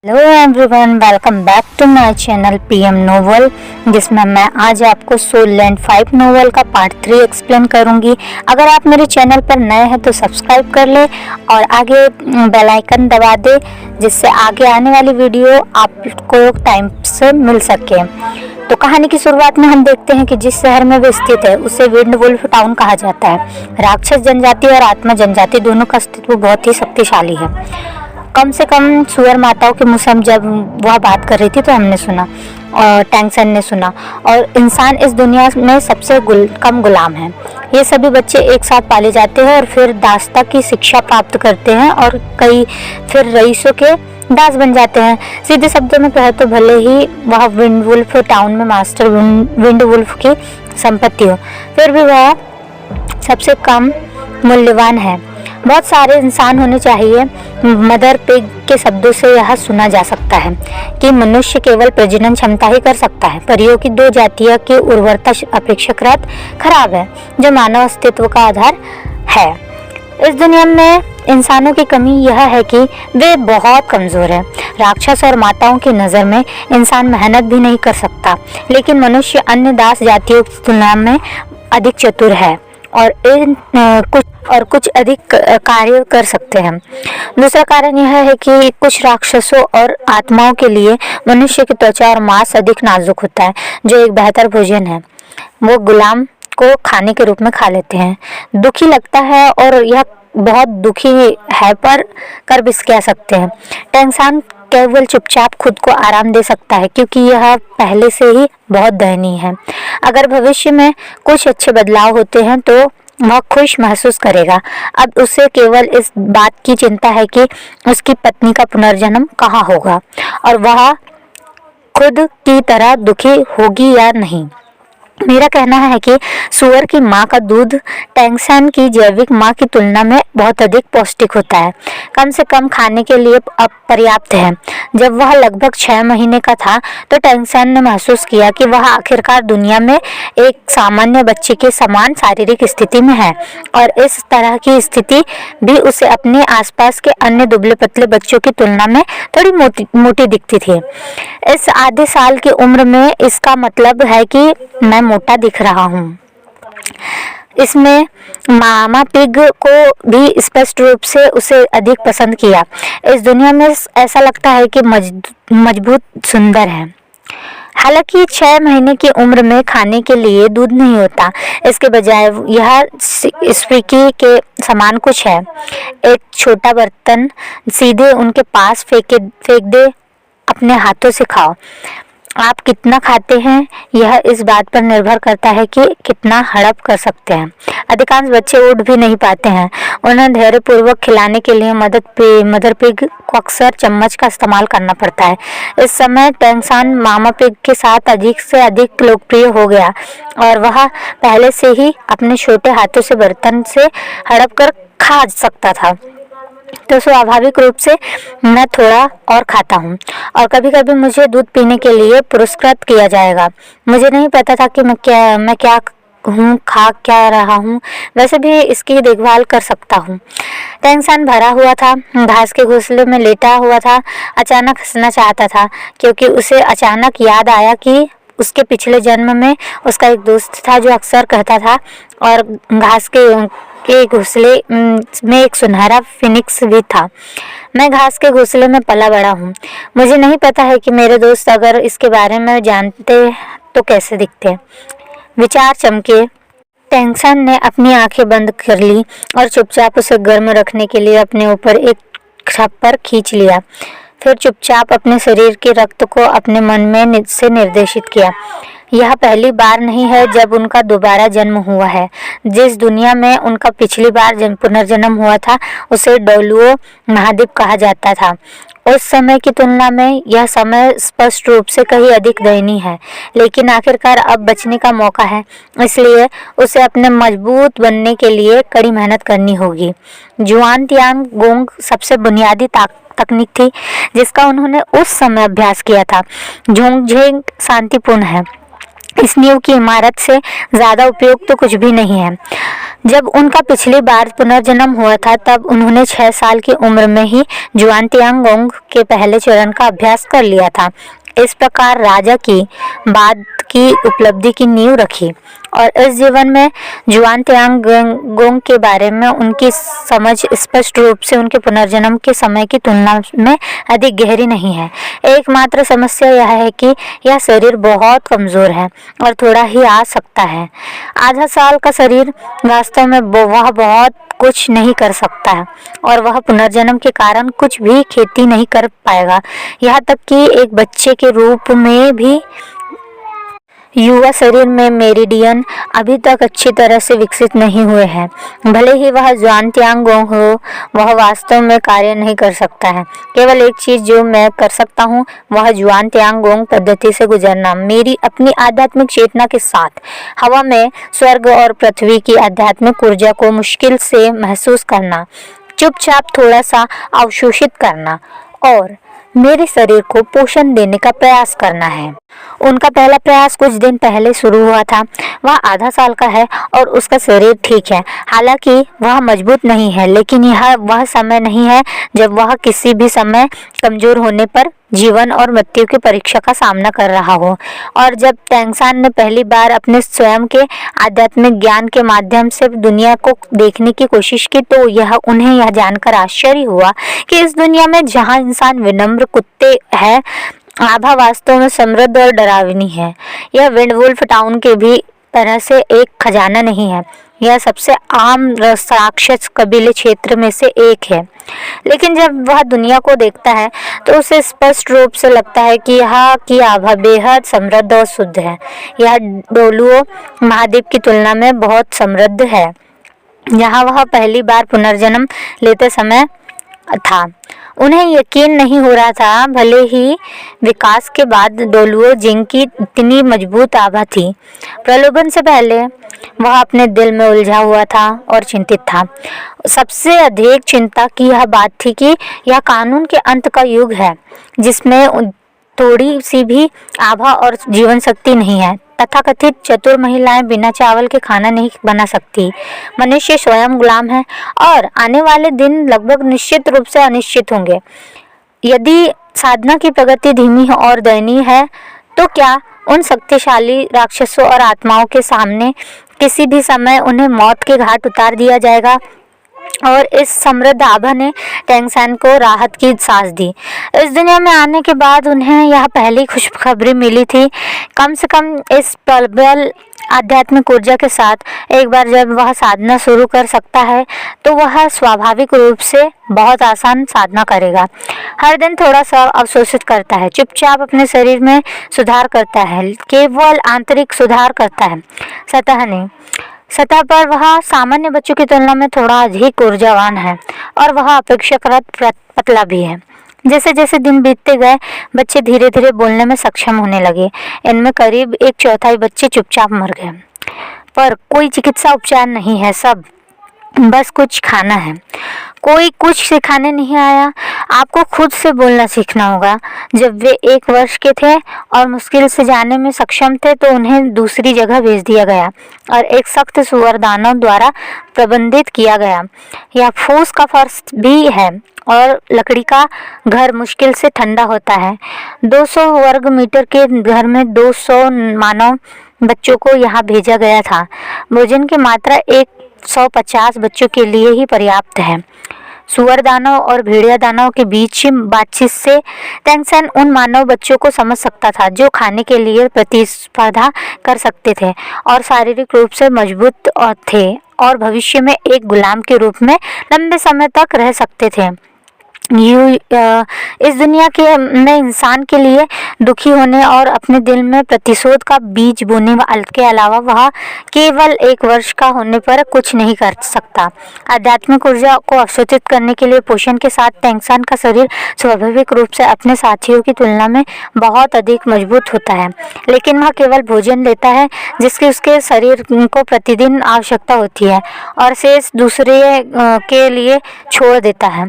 Hello everyone, welcome back to my channel PM novel, जिसमें मैं आज आपको सोल लैंड 5 नोवेल का पार्ट 3 एक्सप्लेन करूंगी। अगर आप मेरे चैनल पर नए हैं तो सब्सक्राइब कर ले और आगे बेल आइकन दबा दे, जिससे आगे आने वाली वीडियो आपको टाइम से मिल सके। तो कहानी की शुरुआत में हम देखते हैं कि जिस शहर में वे स्थित है उसे विंडवुल्फ टाउन कहा जाता है। राक्षस जनजाति और आत्मा जनजाति दोनों का अस्तित्व बहुत ही शक्तिशाली है। कम से कम सुअर माताओं के मुँह से जब वह बात कर रही थी तो हमने सुना और टैंगसन ने सुना, और इंसान इस दुनिया में सबसे कम गुलाम है। ये सभी बच्चे एक साथ पाले जाते हैं और फिर दासता की शिक्षा प्राप्त करते हैं और कई फिर रईसों के दास बन जाते हैं। सीधे शब्दों में कहे तो भले ही वह विंडवुल्फ टाउन में मास्टर विंडवुल्फ की संपत्ति हो, फिर भी वह सबसे कम मूल्यवान है। बहुत सारे इंसान होने चाहिए। मदर पिग के शब्दों से यह सुना जा सकता है कि मनुष्य केवल प्रजनन क्षमता ही कर सकता है। परियों की दो जातियों की उर्वरता अपेक्षाकृत खराब है, जो मानव अस्तित्व का आधार है। इस दुनिया में इंसानों की कमी यह है कि वे बहुत कमजोर हैं। राक्षस और माताओं की नज़र में इंसान मेहनत भी नहीं कर सकता, लेकिन मनुष्य अन्य दास जातियों की तुलना में अधिक चतुर है और कुछ अधिक कार्य कर सकते हैं। दूसरा कारण यह है कि कुछ राक्षसों और आत्माओं के लिए मनुष्य की त्वचा और मांस अधिक नाजुक होता है, जो एक बेहतर भोजन है। वो गुलाम को खाने के रूप में खा लेते हैं। दुखी लगता है और यह बहुत दुखी है, पर कर भी कह सकते हैं। टैंगसन केवल चुपचाप खुद को आराम दे सकता है, क्योंकि यह पहले से ही बहुत दयनीय है। अगर भविष्य में कुछ अच्छे बदलाव होते हैं तो वह खुश महसूस करेगा। अब उसे केवल इस बात की चिंता है कि उसकी पत्नी का पुनर्जन्म कहाँ होगा और वह खुद की तरह दुखी होगी या नहीं। मेरा कहना है कि सुअर की माँ का दूध टैंगसन की जैविक माँ की तुलना में बहुत अधिक पौष्टिक होता है, कम से कम खाने के लिए पर्याप्त है। जब वह लगभग 6 महीने का था तो टैंगसन ने महसूस किया कि वह आखिरकार दुनिया में एक सामान्य बच्चे के समान शारीरिक स्थिति में है, और इस तरह की स्थिति भी उसे अपने आसपास के अन्य दुबले पतले बच्चों की तुलना में थोड़ी मोटी दिखती थी। इस आधे साल की उम्र में इसका मतलब है कि मैं मोटा दिख रहा हूँ। इसमें मामा पिग को भी स्पष्ट रूप से उसे अधिक पसंद किया। इस दुनिया में ऐसा लगता है कि मजबूत सुंदर है। हालांकि 6 महीने की उम्र में खाने के लिए दूध नहीं होता, इसके बजाय यह स्पीकी के समान कुछ है। एक छोटा बर्तन सीधे उनके पास फेंक दे, अपने हाथों से खाओ। आप कितना खाते हैं यह इस बात पर निर्भर करता है कि कितना हड़प कर सकते हैं। अधिकांश बच्चे उठ भी नहीं पाते हैं। उन्हें धैर्यपूर्वक खिलाने के लिए मदर पिग को अक्सर चम्मच का इस्तेमाल करना पड़ता है। इस समय टैंगसन मामा पिग के साथ अधिक से अधिक लोकप्रिय हो गया और वह पहले से ही अपने छोटे हाथों से बर्तन से हड़प कर खा सकता था। तो स्वाभाविक रूप से मैं थोड़ा और खाता हूँ और कभी कभी मुझे दूध पीने के लिए पुरस्कृत किया जाएगा। मुझे नहीं पता था कि मैं क्या हूँ, खा क्या रहा हूँ, वैसे भी इसकी देखभाल कर सकता हूँ। टैंगसन भरा हुआ था, घास के घोंसले में लेटा हुआ था। अचानक हंसना चाहता था, क्योंकि उसे अचानक याद आया कि उसके पिछले जन्म में उसका एक दोस्त था जो अक्सर कहता था, और घास के घोंसले में एक सुनहरा फिनिक्स भी था। मैं घास के घोंसले में पला बड़ा हूँ। मुझे नहीं पता है कि मेरे दोस्त अगर इसके बारे में जानते तो कैसे दिखते। विचार चमके। टैंगसन ने अपनी आंखें बंद कर ली और चुपचाप उसे गर्म रखने के लिए अपने ऊपर एक छप्पर खींच लिया। फिर चुपचाप अपने शरीर के रक्त को अपने मन में से निर्देशित किया। यह पहली बार नहीं है जब उनका दोबारा जन्म हुआ है। जिस दुनिया में उनका पिछली बार पुनर्जन्म हुआ था उसे डोलुओ महाद्वीप कहा जाता था। उस समय की तुलना में यह समय स्पष्ट रूप से कहीं अधिक दयनीय है, लेकिन आखिरकार अब बचने का मौका है, इसलिए उसे अपने मजबूत बनने के लिए कड़ी मेहनत करनी होगी। जुआन तियांग गोंग सबसे बुनियादी तकनीक थी जिसका उन्होंने उस समय अभ्यास किया था। झोंगझेंग शांतिपूर्ण है, इस नींव की इमारत से ज़्यादा उपयोग तो कुछ भी नहीं है। जब उनका पिछली बार पुनर्जन्म हुआ था तब उन्होंने 6 साल की उम्र में ही जुआनतियांगोंग के पहले चरण का अभ्यास कर लिया था। इस प्रकार राजा की बाद की उपलब्धि की नींव रखी और इस जीवन में जुआनतियांगोंग के बारे में उनकी समझ स्पष्ट रूप से उनके पुनर्जन्म के समय की तुलना में अधिक गहरी नहीं है। एकमात्र समस्या यह है कि यह शरीर बहुत कमज़ोर है और थोड़ा ही आ सकता है। आधा साल का शरीर वास्तव में वह बहुत कुछ नहीं कर सकता है और वह पुनर्जन्म के कारण कुछ भी खेती नहीं कर पाएगा। यहाँ तक कि एक बच्चे के रूप में भी युवा शरीर में मेरिडियन अभी तक अच्छी तरह से विकसित नहीं हुए हैं। भले ही वह जुआनतियांगोंग हो, वह वास्तव में कार्य नहीं कर सकता है। केवल एक चीज़ जो मैं कर सकता हूँ वह जुआनतियांगोंग पद्धति से गुजरना, मेरी अपनी आध्यात्मिक चेतना के साथ हवा में स्वर्ग और पृथ्वी की आध्यात्मिक ऊर्जा को मुश्किल से महसूस करना, चुपचाप थोड़ा सा अवशोषित करना और मेरे शरीर को पोषण देने का प्रयास करना है। उनका पहला प्रयास कुछ दिन पहले शुरू हुआ था। वह आधा साल का है और उसका शरीर ठीक है। हालांकि वह मजबूत नहीं है, लेकिन यह वह समय नहीं है जब वह किसी भी समय कमजोर होने पर जीवन और मृत्यु की परीक्षा का सामना कर रहा हो। और जब तेंगसान ने पहली बार अपने स्वयं के आध्यात्मिक ज्ञान के माध्यम से दुनिया को देखने की कोशिश की तो उन्हें यह जानकर आश्चर्य हुआ कि इस दुनिया में जहाँ इंसान विनम्र कुत्ते हैं, आभा वास्तव में समृद्ध और डरावनी है। यह विंडवुल्फ टाउन के भी तरह से एक खजाना नहीं है। यह सबसे आम राक्षस कबीले क्षेत्र में से एक है। लेकिन जब वह दुनिया को देखता है तो उसे स्पष्ट रूप से लगता है कि यहाँ की आभा बेहद समृद्ध और शुद्ध है। यह डोलुओ महाद्वीप की तुलना में बहुत समृद्ध है, जहाँ वह पहली बार पुनर्जन्म लेते समय था। उन्हें यकीन नहीं हो रहा था, भले ही विकास के बाद डोलुओ जिंग की इतनी मजबूत आभा थी। प्रलोभन से पहले वह अपने दिल में उलझा हुआ था और चिंतित था। सबसे अधिक चिंता की यह बात थी कि यह कानून के अंत का युग है, जिसमें थोड़ी सी भी आभा और जीवन शक्ति नहीं है। तथाकथित चतुर महिलाएं बिना चावल के खाना नहीं बना सकती। मनुष्य स्वयं गुलाम है और आने वाले दिन लगभग निश्चित रूप से अनिश्चित होंगे। यदि साधना की प्रगति धीमी और दयनीय है तो क्या उन शक्तिशाली राक्षसों और आत्माओं के सामने किसी भी समय उन्हें मौत के घाट उतार दिया जाएगा? और इस समृद्ध आभा ने तेंगसान को राहत की सांस दी। इस दुनिया में आने के बाद उन्हें यह पहली खुशखबरी मिली थी। कम से कम इस प्रबल आध्यात्मिक ऊर्जा के साथ एक बार जब वह साधना शुरू कर सकता है तो वह स्वाभाविक रूप से बहुत आसान साधना करेगा। हर दिन थोड़ा सा अवशोषित करता है, चुपचाप अपने शरीर में सुधार करता है, केवल आंतरिक सुधार करता है, सतह नहीं। सतह पर वह सामान्य बच्चों की तुलना में थोड़ा अधिक ऊर्जावान है और वह अपेक्षाकृत पतला भी है। जैसे जैसे दिन बीतते गए बच्चे धीरे धीरे बोलने में सक्षम होने लगे। इनमें करीब 1/4 बच्चे चुपचाप मर गए, पर कोई चिकित्सा उपचार नहीं है, सब बस कुछ खाना है। कोई कुछ सिखाने नहीं आया, आपको खुद से बोलना सीखना होगा। जब वे 1 वर्ष के थे और मुश्किल से जाने में सक्षम थे तो उन्हें दूसरी जगह भेज दिया गया और एक सख्त सुअरदानों द्वारा प्रबंधित किया गया। यह फूस का फर्श भी है और लकड़ी का घर मुश्किल से ठंडा होता है। 200 वर्ग मीटर के घर में 200 मानव बच्चों को यहाँ भेजा गया था। भोजन की मात्रा 150 बच्चों के लिए ही पर्याप्त है। सुअर दानव और भेड़िया दानव के बीच बातचीत से तेंगसान उन मानव बच्चों को समझ सकता था जो खाने के लिए प्रतिस्पर्धा कर सकते थे और शारीरिक रूप से मजबूत थे और भविष्य में एक गुलाम के रूप में लंबे समय तक रह सकते थे। इस दुनिया के में इंसान के लिए दुखी होने और अपने दिल में प्रतिशोध का बीज बोने के अलावा वह केवल 1 वर्ष का होने पर कुछ नहीं कर सकता। आध्यात्मिक ऊर्जा को अवशोषित करने के लिए पोषण के साथ तेंगसान का शरीर स्वाभाविक रूप से अपने साथियों की तुलना में बहुत अधिक मजबूत होता है, लेकिन वह केवल भोजन लेता है जिसकी उसके शरीर को प्रतिदिन आवश्यकता होती है और शेष दूसरे के लिए छोड़ देता है।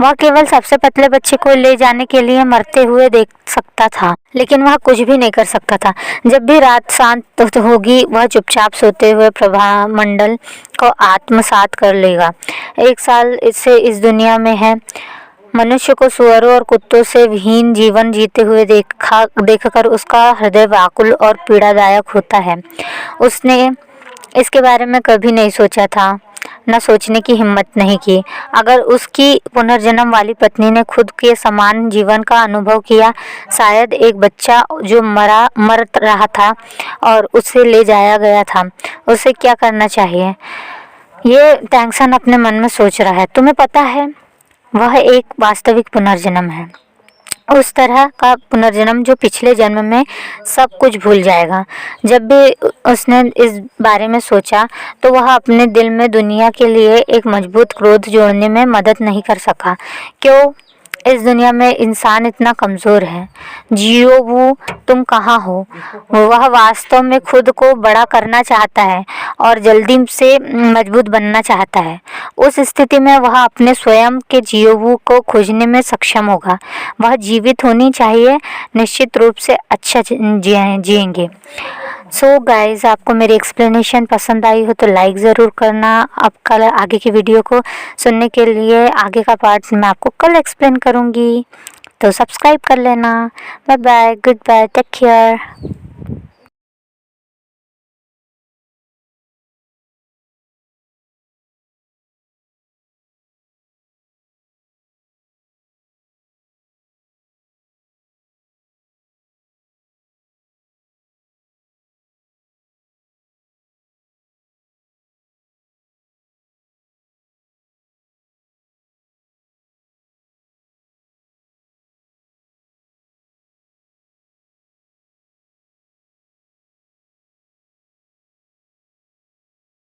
वह केवल केवल सबसे पतले बच्चे को ले जाने के लिए मरते हुए देख सकता था, लेकिन वह कुछ भी नहीं कर सकता था। जब भी रात शांत होगी वह चुपचाप सोते हुए प्रभामंडल को आत्मसात कर लेगा। 1 साल से इस दुनिया में है। मनुष्य को सुअरों और कुत्तों से विहीन जीवन जीते हुए देखकर उसका हृदय व्याकुल और पीड़ादायक होता है। उसने इसके बारे में कभी नहीं सोचा था, न सोचने की हिम्मत नहीं की। अगर उसकी पुनर्जन्म वाली पत्नी ने खुद के समान जीवन का अनुभव किया, शायद एक बच्चा जो मर रहा था और उसे ले जाया गया था, उसे क्या करना चाहिए? ये टैंक्सन अपने मन में सोच रहा है। तुम्हें पता है, वह एक वास्तविक पुनर्जन्म है, उस तरह का पुनर्जन्म जो पिछले जन्म में सब कुछ भूल जाएगा। जब भी उसने इस बारे में सोचा तो वह अपने दिल में दुनिया के लिए एक मजबूत क्रोध जोड़ने में मदद नहीं कर सका। क्यों इस दुनिया में इंसान इतना कमज़ोर है? जियोवू, तुम कहाँ हो? वह वास्तव में खुद को बड़ा करना चाहता है और जल्दी से मजबूत बनना चाहता है। उस स्थिति में वह अपने स्वयं के जियोवू को खोजने में सक्षम होगा। वह जीवित होनी चाहिए, निश्चित रूप से अच्छा जिएंगे। सो गाइज़, आपको मेरी एक्सप्लेनेशन पसंद आई हो तो लाइक ज़रूर करना। अब कल आगे की वीडियो को सुनने के लिए आगे का पार्ट मैं आपको कल एक्सप्लेन करूँगी, तो सब्सक्राइब कर लेना। Bye bye, good bye, take care.